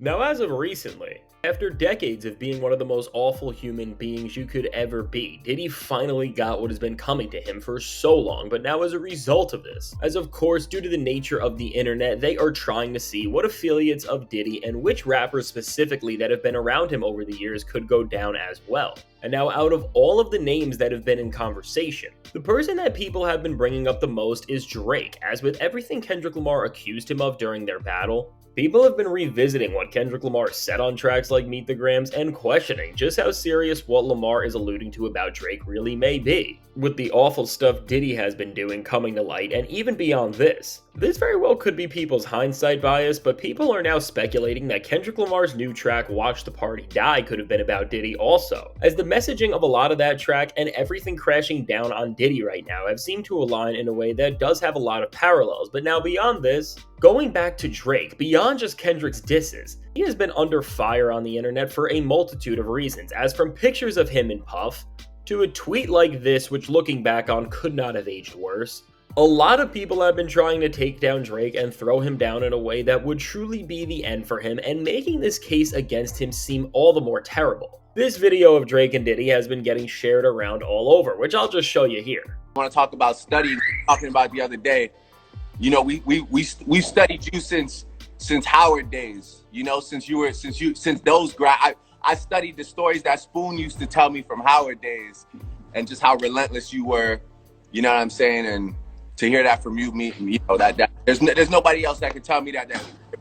Now, as of recently, after decades of being one of the most awful human beings you could ever be, Diddy finally got what has been coming to him for so long, but now as a result of this, as of course due to the nature of the internet, they are trying to see what affiliates of Diddy and which rappers specifically that have been around him over the years could go down as well. And now out of all of the names that have been in conversation, the person that people have been bringing up the most is Drake, as with everything Kendrick Lamar accused him of during their battle, people have been revisiting what Kendrick Lamar said on tracks like Meet the Grams and questioning just how serious what Lamar is alluding to about Drake really may be. With the awful stuff Diddy has been doing coming to light, and even beyond this very well could be people's hindsight bias, but people are now speculating that Kendrick Lamar's new track Watch the Party Die could have been about Diddy also, as the messaging of a lot of that track and everything crashing down on Diddy right now have seemed to align in a way that does have a lot of parallels. But now beyond this, going back to Drake, beyond just Kendrick's disses, he has been under fire on the internet for a multitude of reasons, as from pictures of him in Puff, to a tweet like this which looking back on could not have aged worse. A lot of people have been trying to take down Drake and throw him down in a way that would truly be the end for him and making this case against him seem all the more terrible. This video of Drake and Diddy has been getting shared around all over, which I'll just show you here. I want to talk about studying, talking about the other day. You know, we studied you since Howard days. You know, since those I studied the stories that Spoon used to tell me from Howard days, and just how relentless you were. You know what I'm saying? And to hear that from you know that there's nobody else that can tell me that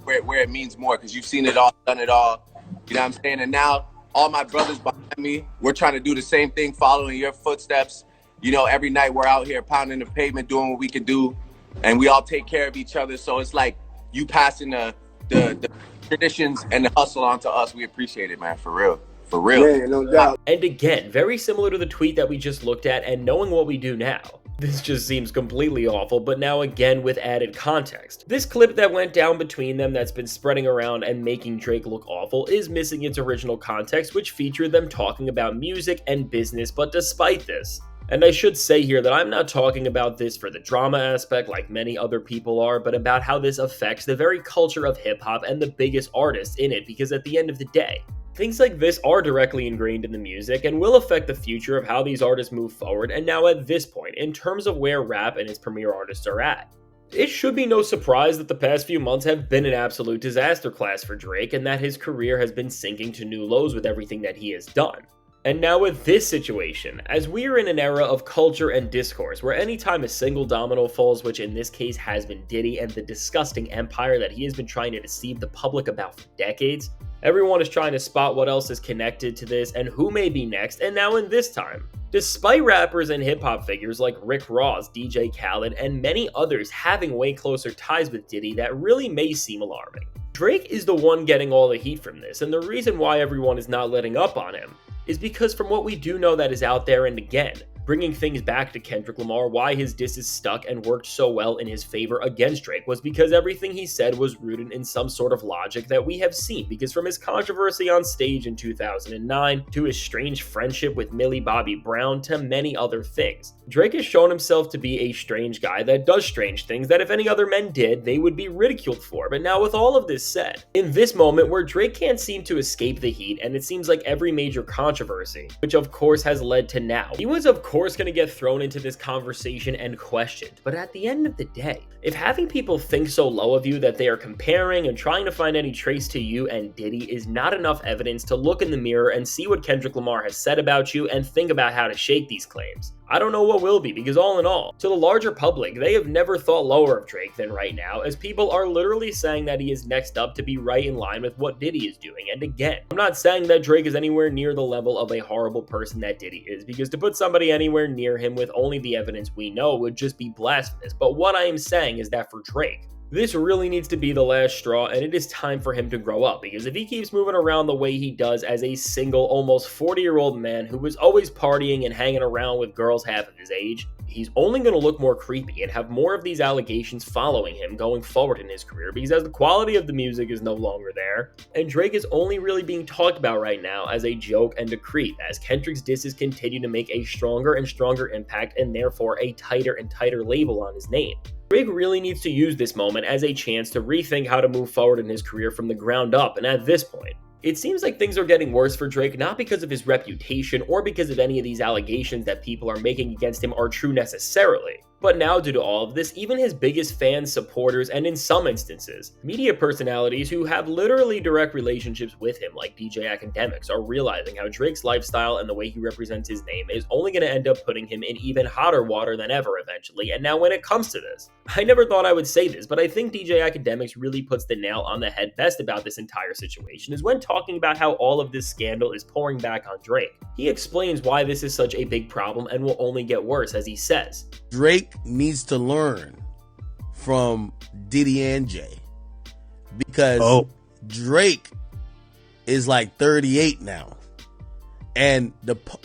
where it means more, because you've seen it all, done it all. You know what I'm saying? And now all my brothers behind me, we're trying to do the same thing, following your footsteps. You know, every night we're out here pounding the pavement, doing what we can do, and we all take care of each other. So it's like you passing the traditions and the hustle on to us. We appreciate it, man, for real. For real. Yeah, no doubt. And again, very similar to the tweet that we just looked at, and knowing what we do now, this just seems completely awful, but now again with added context. This clip that went down between them that's been spreading around and making Drake look awful is missing its original context, which featured them talking about music and business. But despite this, and I should say here that I'm not talking about this for the drama aspect like many other people are, but about how this affects the very culture of hip-hop and the biggest artists in it, because at the end of the day, things like this are directly ingrained in the music and will affect the future of how these artists move forward. And now at this point, in terms of where rap and its premier artists are at, it should be no surprise that the past few months have been an absolute disaster class for Drake, and that his career has been sinking to new lows with everything that he has done. And now with this situation, as we are in an era of culture and discourse where anytime a single domino falls, which in this case has been Diddy and the disgusting empire that he has been trying to deceive the public about for decades, everyone is trying to spot what else is connected to this and who may be next. And now in this time, despite rappers and hip-hop figures like Rick Ross, DJ Khaled, and many others having way closer ties with Diddy that really may seem alarming, Drake is the one getting all the heat from this. And the reason why everyone is not letting up on him is because from what we do know that is out there, and again, bringing things back to Kendrick Lamar, why his disses stuck and worked so well in his favor against Drake was because everything he said was rooted in some sort of logic that we have seen, because from his controversy on stage in 2009, to his strange friendship with Millie Bobby Brown, to many other things, Drake has shown himself to be a strange guy that does strange things that if any other men did, they would be ridiculed for. But now with all of this said, in this moment where Drake can't seem to escape the heat, and it seems like every major controversy, which of course has led to now, he was of course going to get thrown into this conversation and questioned. But at the end of the day, if having people think so low of you that they are comparing and trying to find any trace to you and Diddy is not enough evidence to look in the mirror and see what Kendrick Lamar has said about you and think about how to shake these claims, I don't know what will be, because all in all, to the larger public, they have never thought lower of Drake than right now, as people are literally saying that he is next up to be right in line with what Diddy is doing. And again, I'm not saying that Drake is anywhere near the level of a horrible person that Diddy is, because to put somebody anywhere near him with only the evidence we know would just be blasphemous. But what I am saying is that for Drake, this really needs to be the last straw, and it is time for him to grow up, because if he keeps moving around the way he does as a single, almost 40-year-old man who was always partying and hanging around with girls half of his age, he's only going to look more creepy and have more of these allegations following him going forward in his career, because as the quality of the music is no longer there, and Drake is only really being talked about right now as a joke and a creep, as Kendrick's disses continue to make a stronger and stronger impact and therefore a tighter and tighter label on his name. Drake really needs to use this moment as a chance to rethink how to move forward in his career from the ground up, and at this point, it seems like things are getting worse for Drake, not because of his reputation or because of any of these allegations that people are making against him are true necessarily. But now, due to all of this, even his biggest fans, supporters, and in some instances, media personalities who have literally direct relationships with him, like DJ Academics, are realizing how Drake's lifestyle and the way he represents his name is only going to end up putting him in even hotter water than ever eventually. And now when it comes to this, I never thought I would say this, but I think DJ Academics really puts the nail on the head best about this entire situation is when talking about how all of this scandal is pouring back on Drake. He explains why this is such a big problem and will only get worse, as he says. Drake needs to learn from Diddy and Jay because Drake is like 38 now, and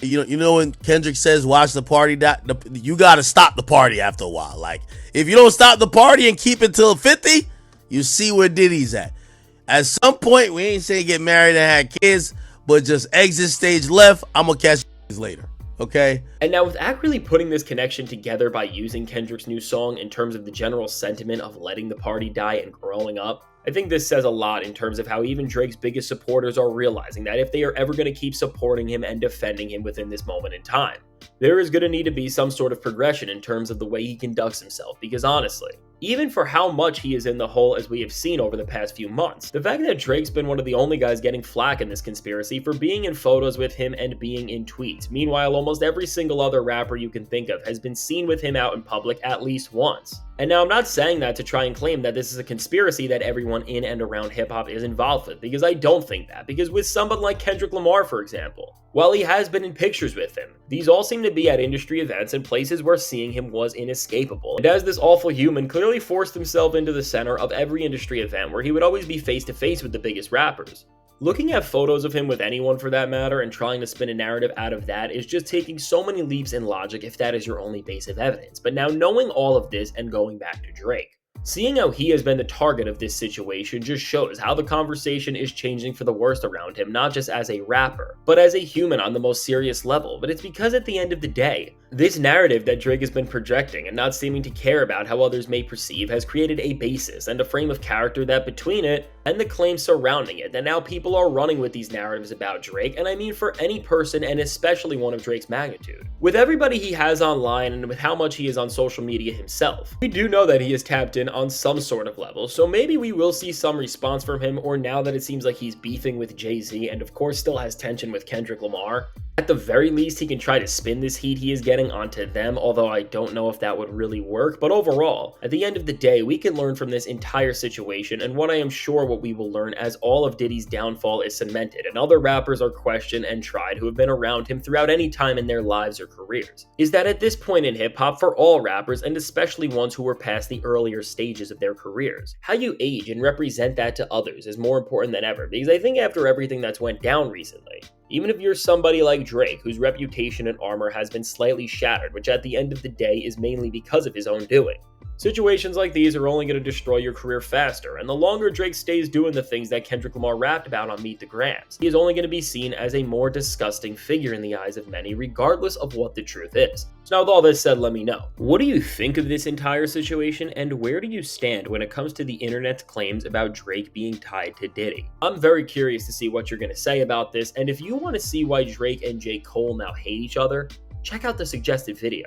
you know when Kendrick says watch the party die, you got to stop the party after a while. Like if you don't stop the party and keep it till 50, you see where Diddy's at. At some point, we ain't saying get married and have kids, but just exit stage left. I'm gonna catch you later. Okay. And now with Ak really putting this connection together by using Kendrick's new song in terms of the general sentiment of letting the party die and growing up, I think this says a lot in terms of how even Drake's biggest supporters are realizing that if they are ever going to keep supporting him and defending him within this moment in time, there is going to need to be some sort of progression in terms of the way he conducts himself, because honestly, even for how much he is in the hole as we have seen over the past few months, the fact that Drake's been one of the only guys getting flack in this conspiracy for being in photos with him and being in tweets. Meanwhile, almost every single other rapper you can think of has been seen with him out in public at least once. And now I'm not saying that to try and claim that this is a conspiracy that everyone in and around hip-hop is involved with, because I don't think that, because with someone like Kendrick Lamar, for example, while he has been in pictures with him, these all seem to be at industry events and places where seeing him was inescapable. And as this awful human clearly forced himself into the center of every industry event where he would always be face to face with the biggest rappers. Looking at photos of him with anyone for that matter and trying to spin a narrative out of that is just taking so many leaps in logic if that is your only base of evidence. But now knowing all of this and going back to Drake, seeing how he has been the target of this situation just shows how the conversation is changing for the worst around him, not just as a rapper, but as a human on the most serious level. But it's because at the end of the day, this narrative that Drake has been projecting and not seeming to care about how others may perceive has created a basis and a frame of character that between it and the claims surrounding it, that now people are running with these narratives about Drake, and I mean for any person and especially one of Drake's magnitude. With everybody he has online and with how much he is on social media himself, we do know that he is tapped in on some sort of level, so maybe we will see some response from him, or now that it seems like he's beefing with Jay-Z and of course still has tension with Kendrick Lamar, at the very least he can try to spin this heat he is getting onto them, although I don't know if that would really work. But overall, at the end of the day, we can learn from this entire situation, and what I am sure what we will learn as all of Diddy's downfall is cemented and other rappers are questioned and tried who have been around him throughout any time in their lives or careers, is that at this point in hip-hop, for all rappers and especially ones who were past the earlier stages of their careers, how you age and represent that to others is more important than ever, because I think after everything that's went down recently, even if you're somebody like Drake, whose reputation and armor has been slightly shattered, which at the end of the day is mainly because of his own doing, situations like these are only going to destroy your career faster, and the longer Drake stays doing the things that Kendrick Lamar rapped about on Meet the Grams, he is only going to be seen as a more disgusting figure in the eyes of many, regardless of what the truth is. So now with all this said, let me know, what do you think of this entire situation, and where do you stand when it comes to the internet's claims about Drake being tied to Diddy? I'm very curious to see what you're going to say about this, and if you want to see why Drake and J. Cole now hate each other, check out the suggested video.